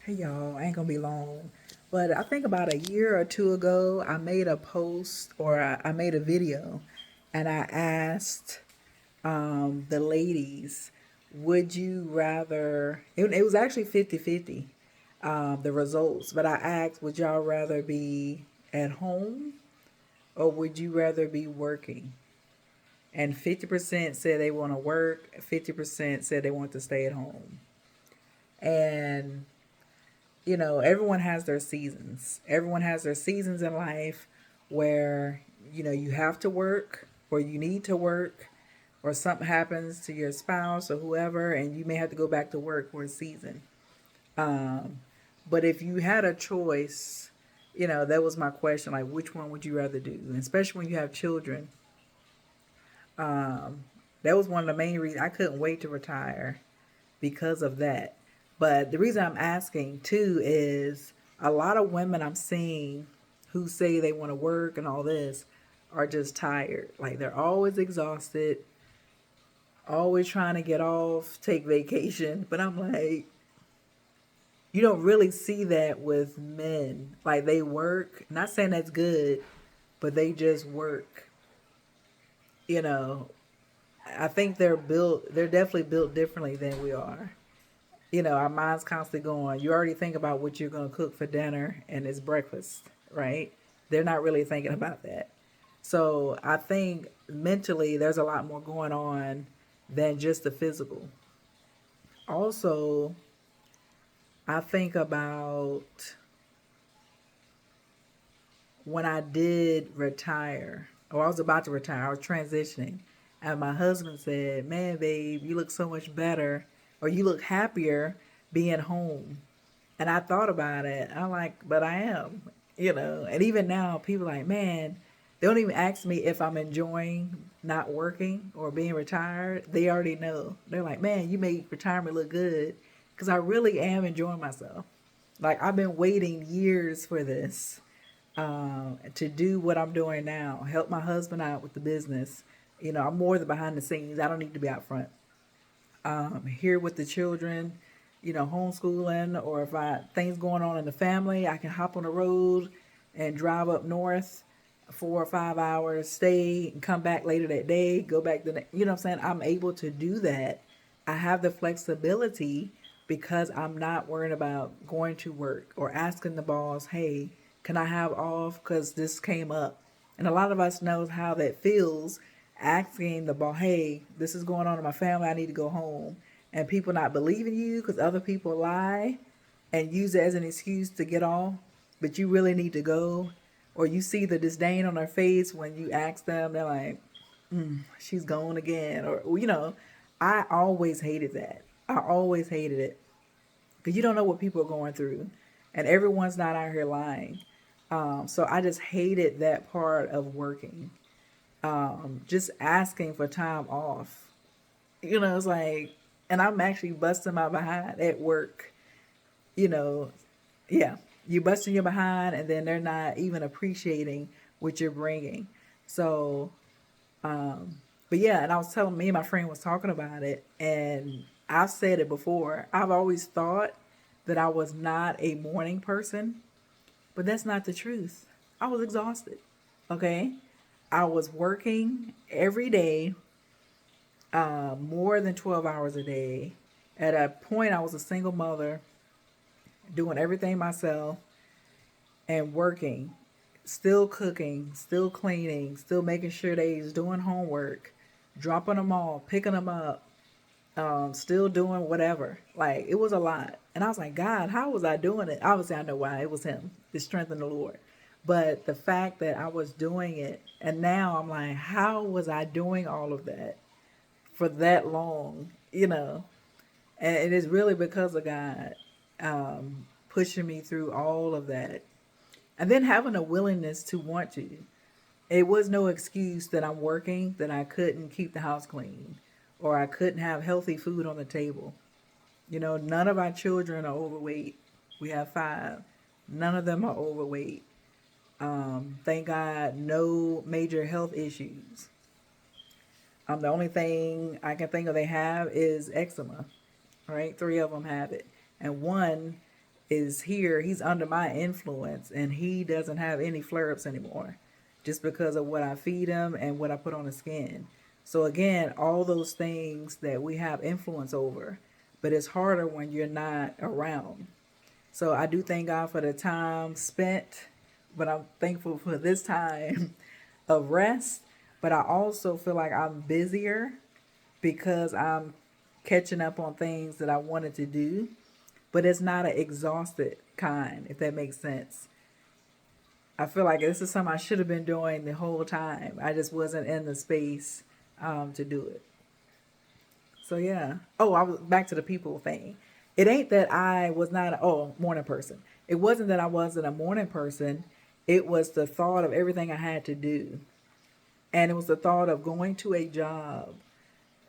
Hey y'all, I ain't gonna be long. But I think about a year or two ago, I made a post or I made a video and I asked the ladies, would you rather, it was actually 50-50, the results, but I asked, would y'all rather be at home or would you rather be working? And 50% said they want to work, 50% said they want to stay at home. And everyone has their seasons. Everyone has their seasons in life where, you have to work or you need to work or something happens to your spouse or whoever and you may have to go back to work for a season. Um, but if you had a choice, that was my question, like which one would you rather do? And especially when you have children. Um, that was one of the main reasons I couldn't wait to retire because of that. But the reason I'm asking too is a lot of women I'm seeing who say they want to work and all this are just tired. Like they're always exhausted, always trying to get off, take vacation. But I'm like, you don't really see that with men. Like they work, not saying that's good, but they just work. You know, I think they're definitely built differently than we are. Our mind's constantly going. You already think about what you're going to cook for dinner and it's breakfast, right? They're not really thinking about that. So I think mentally there's a lot more going on than just the physical. Also, I think about when I did retire, or I was about to retire, I was transitioning, and my husband said, "Man, babe, you look so much better, or you look happier being home." And I thought about it. I'm like, but I am. And even now, people are like, man, they don't even ask me if I'm enjoying not working or being retired. They already know. They're like, man, you make retirement look good. Because I really am enjoying myself. Like, I've been waiting years for this to do what I'm doing now, help my husband out with the business. I'm more the behind the scenes. I don't need to be out front. Here with the children, homeschooling, or if I things going on in the family, I can hop on the road and drive up north 4 or 5 hours, stay and come back later that day, go back you know what I'm saying? I'm able to do that. I have the flexibility because I'm not worried about going to work or asking the boss, hey, can I have off because this came up? And a lot of us knows how that feels asking the boss, hey, this is going on in my family, I need to go home. And people not believing you because other people lie and use it as an excuse to get off, but you really need to go. Or you see the disdain on their face when you ask them, they're like, she's gone again. Or, I always hated that. I always hated it because you don't know what people are going through. And everyone's not out here lying. So I just hated that part of working. Just asking for time off. It's like, and I'm actually busting my behind at work. You know, yeah, you busting your behind, and then they're not even appreciating what you're bringing. So, but yeah, and I was telling me and my friend was talking about it, and I've said it before. I've always thought that I was not a morning person, but that's not the truth. I was exhausted. Okay, I was working every day, more than 12 hours a day. At a point, I was a single mother, doing everything myself and working, still cooking, still cleaning, still making sure they's doing homework, dropping them off, picking them up, still doing whatever. Like it was a lot. And I was like, God, how was I doing it? Obviously, I know why. It was Him, the strength in the Lord. But the fact that I was doing it, and now I'm like, how was I doing all of that for that long? And it is really because of God pushing me through all of that. And then having a willingness to want to. It was no excuse that I'm working that I couldn't keep the house clean or I couldn't have healthy food on the table. None of our children are overweight. We have five. None of them are overweight. Thank God, no major health issues. The only thing I can think of they have is eczema, right? Three of them have it. And one is here. He's under my influence, and he doesn't have any flare-ups anymore, just because of what I feed him and what I put on his skin. So again, all those things that we have influence over, but it's harder when you're not around. So I do thank God for the time spent, but I'm thankful for this time of rest. But I also feel like I'm busier because I'm catching up on things that I wanted to do, but it's not an exhausted kind, if that makes sense. I feel like this is something I should have been doing the whole time. I just wasn't in the space to do it. So yeah. Oh, I was back to the people thing. It ain't that I was not morning person. It wasn't that I wasn't a morning person. It was the thought of everything I had to do. And it was the thought of going to a job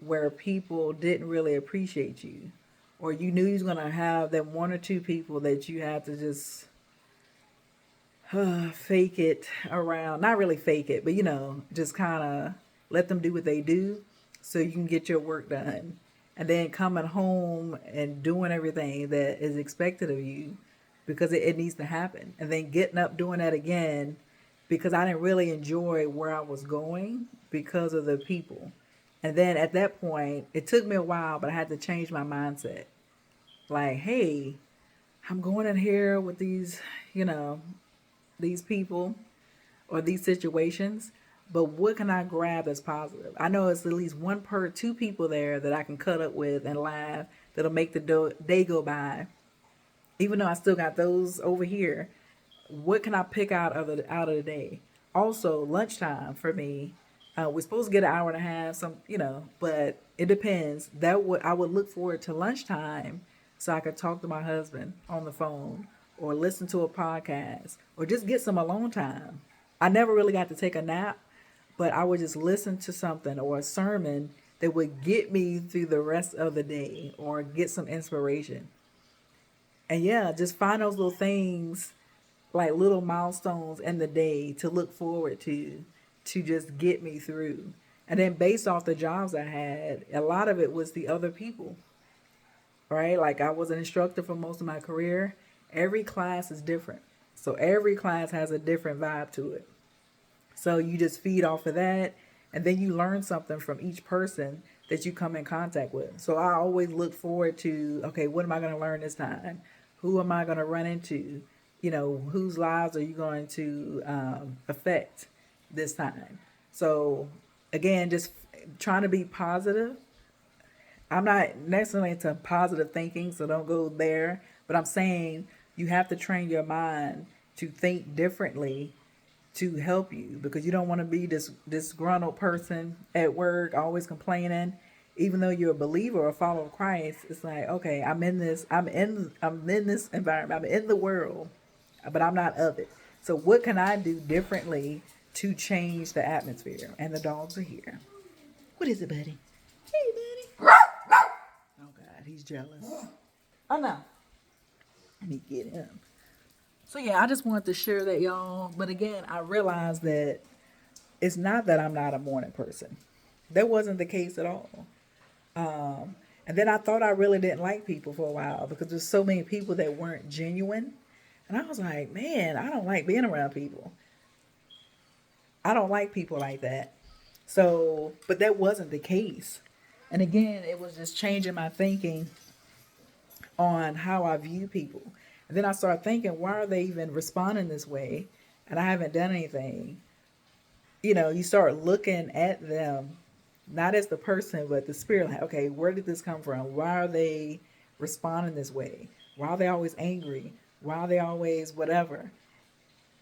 where people didn't really appreciate you. Or you knew you was gonna have that one or two people that you had to just fake it around. Not really fake it, but just kind of let them do what they do so you can get your work done. And then coming home and doing everything that is expected of you because it needs to happen. And then getting up doing that again because I didn't really enjoy where I was going because of the people. And then at that point, it took me a while, but I had to change my mindset. Like, hey, I'm going in here with these people or these situations, but what can I grab that's positive? I know it's at least two people there that I can cut up with and laugh that'll make the day go by. Even though I still got those over here, what can I pick out of the day? Also, lunchtime for me, we're supposed to get an hour and a half, but it depends. I would look forward to lunchtime so I could talk to my husband on the phone or listen to a podcast or just get some alone time. I never really got to take a nap, but I would just listen to something or a sermon that would get me through the rest of the day or get some inspiration. And yeah, just find those little things like little milestones in the day to look forward to just get me through. And then based off the jobs I had, a lot of it was the other people, right? Like I was an instructor for most of my career. Every class is different. So every class has a different vibe to it. So you just feed off of that, and then you learn something from each person that you come in contact with. So I always look forward to, okay, what am I going to learn this time? Who am I going to run into? Whose lives are you going to affect this time? So again, just trying to be positive. I'm not necessarily into positive thinking, so don't go there. But I'm saying you have to train your mind to think differently to help you, because you don't want to be this disgruntled person at work always complaining. Even though you're a believer or a follower of Christ, it's like, okay, I'm in this environment, I'm in the world, but I'm not of it. So what can I do differently to change the atmosphere? And the dogs are here. What is it, buddy? Hey, buddy. Oh God, he's jealous. Oh no, let me get him. So yeah, I just wanted to share that, y'all. But again, I realized that it's not that I'm not a morning person. That wasn't the case at all. And then I thought I really didn't like people for a while because there's so many people that weren't genuine. And I was like, man, I don't like being around people. I don't like people like that. So, but that wasn't the case. And again, it was just changing my thinking on how I view people. And then I started thinking, why are they even responding this way? And I haven't done anything. You start looking at them, not as the person, but the spirit. Like, okay, where did this come from? Why are they responding this way? Why are they always angry? Why are they always whatever?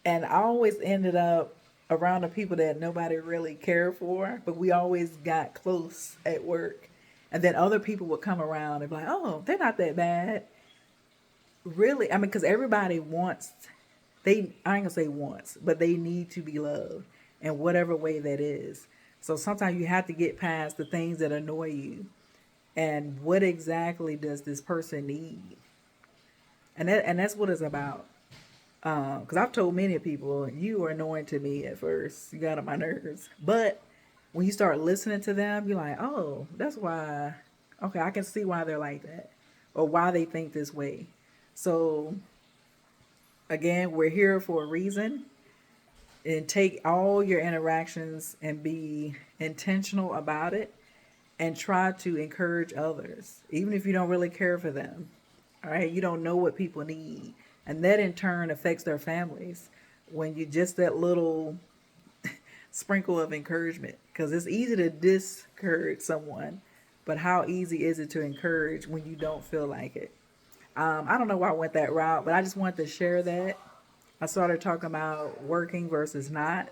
And I always ended up around the people that nobody really cared for, but we always got close at work. And then other people would come around and be like, oh, they're not that bad. Really? I mean, because everybody wants, I ain't gonna say wants, but they need to be loved in whatever way that is. So sometimes you have to get past the things that annoy you. And what exactly does this person need? And that's what it's about. Because I've told many people, you were annoying to me at first. You got on my nerves. But when you start listening to them, you're like, oh, that's why. Okay, I can see why they're like that. Or why they think this way. So again, we're here for a reason, and take all your interactions and be intentional about it, and try to encourage others, even if you don't really care for them. All right, you don't know what people need, and that in turn affects their families. When you just that little sprinkle of encouragement, because it's easy to discourage someone, but how easy is it to encourage when you don't feel like it? I don't know why I went that route, but I just wanted to share that. I started talking about working versus not,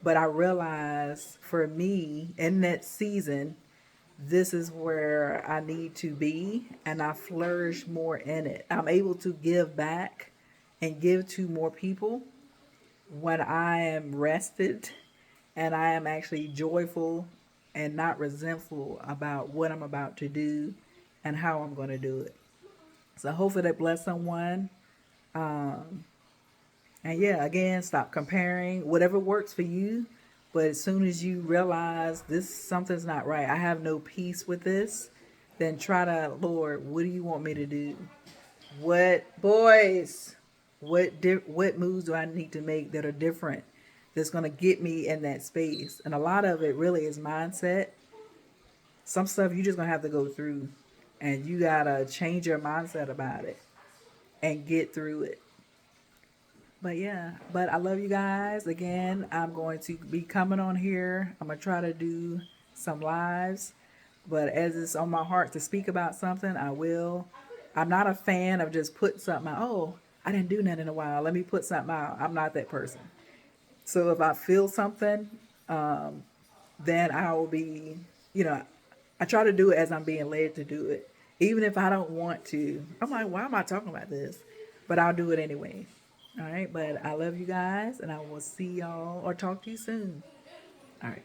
but I realized for me in that season, this is where I need to be, and I flourish more in it. I'm able to give back and give to more people when I am rested and I am actually joyful and not resentful about what I'm about to do and how I'm going to do it. So hopefully that bless someone. And yeah, again, stop comparing. Whatever works for you. But as soon as you realize this something's not right, I have no peace with this, then try to, Lord, what do you want me to do? What boys? What moves do I need to make that are different? That's gonna get me in that space. And a lot of it really is mindset. Some stuff you just gonna have to go through, and you gotta change your mindset about it and get through it. But yeah, but I love you guys. Again, I'm going to be coming on here. I'm going to try to do some lives. But as it's on my heart to speak about something, I will. I'm not a fan of just putting something out. Oh, I didn't do that in a while. Let me put something out. I'm not that person. So if I feel something, then I will be, you know, I try to do it as I'm being led to do it. Even if I don't want to. I'm like, why am I talking about this? But I'll do it anyway. All right. But I love you guys, and I will see y'all or talk to you soon. All right.